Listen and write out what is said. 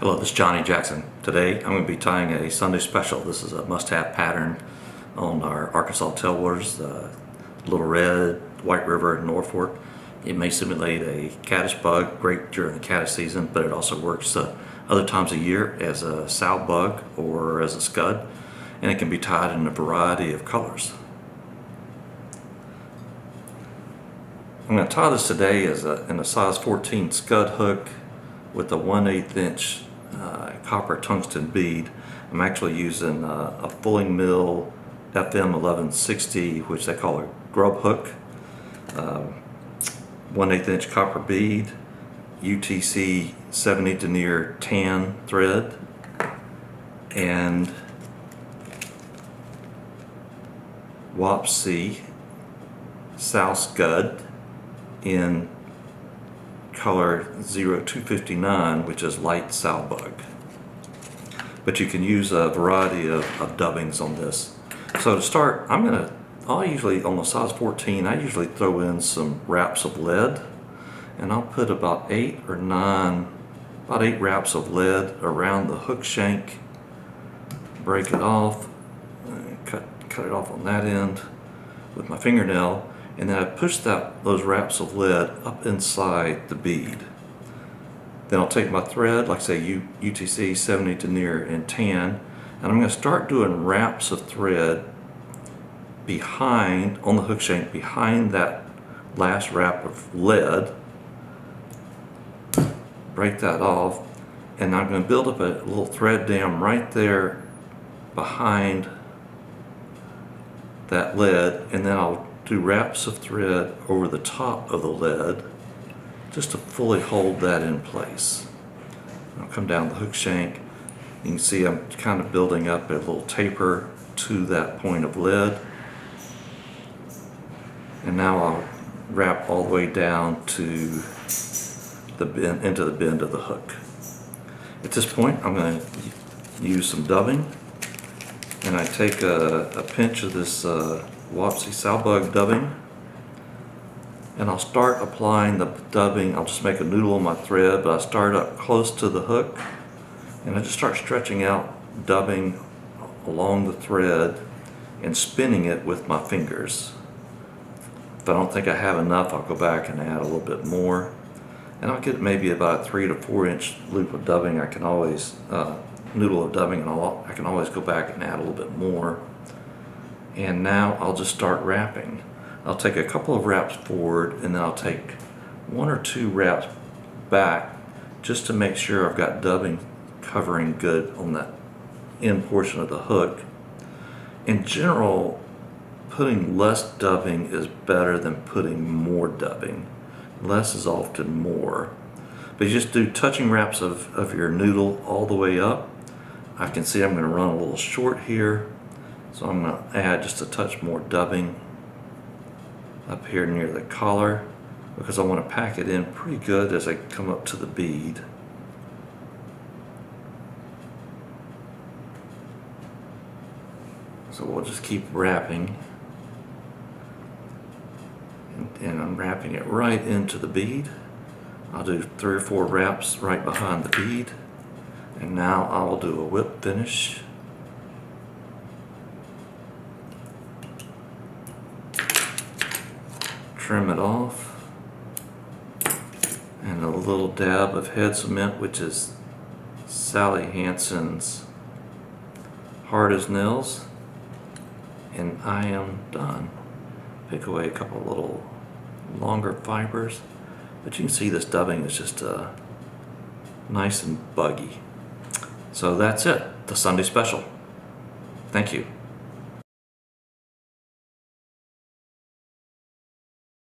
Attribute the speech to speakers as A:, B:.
A: Hello, this is Johnny Jackson. Today I'm going to be tying a Sunday special. This is a must-have pattern on our Arkansas tailwaters, Little Red, White River, and Norfolk. It may simulate a caddis bug, great during the caddis season, but it also works other times of year as a Sowbug or as a scud, and it can be tied in a variety of colors. I'm going to tie this today in a size 14 scud hook with a 1/8 inch copper tungsten bead. I'm actually using a fulling mill FM 1160, which they call a grub hook, 1/8 inch copper bead, UTC 70 denier tan thread, and Wapsi SowScud in color 0259, which is light Sowbug. But you can use a variety of dubbings on this. So to start, I'll usually, on the size 14, I usually throw in some wraps of lead, and I'll put about 8 wraps of lead around the hook shank, break it off, cut it off on that end with my fingernail, and then I push those wraps of lead up inside the bead. Then I'll take my thread, like say UTC 70 denier and tan, and I'm going to start doing wraps of thread on the hook shank behind that last wrap of lead. Break that off, and I'm going to build up a little thread dam right there behind that lead, and then I'll do wraps of thread over the top of the lead just to fully hold that in place. I'll come down the hook shank. You can see I'm kind of building up a little taper to that point of lead, and now I'll wrap all the way down to the bend, into the bend of the hook. At this point, I'm going to use some dubbing, and I take a pinch of this Wapsi Sowbug dubbing, and I'll start applying the dubbing. I'll just make a noodle on my thread, but I start up close to the hook, and I just start stretching out dubbing along the thread and spinning it with my fingers. If I don't think I have enough, I'll go back and add a little bit more, and I'll get maybe about a 3 to 4 inch loop of dubbing. I can always noodle of dubbing, and I can always go back and add a little bit more. And now I'll just start wrapping. I'll take a couple of wraps forward, and then I'll take 1 or 2 wraps back just to make sure I've got dubbing covering good on that end portion of the hook. In general, putting less dubbing is better than putting more dubbing. Less is often more. But you just do touching wraps of your noodle all the way up. I can see I'm going to run a little short here, so I'm going to add just a touch more dubbing up here near the collar, because I want to pack it in pretty good as I come up to the bead. So we'll just keep wrapping, and I'm wrapping it right into the bead. I'll do 3 or 4 wraps right behind the bead, and now I'll do a whip finish. Trim it off, and a little dab of head cement, which is Sally Hansen's Hard as Nails, and I am done. Pick away a couple little longer fibers, but you can see this dubbing is just nice and buggy. So that's it, the Sunday special. Thank you.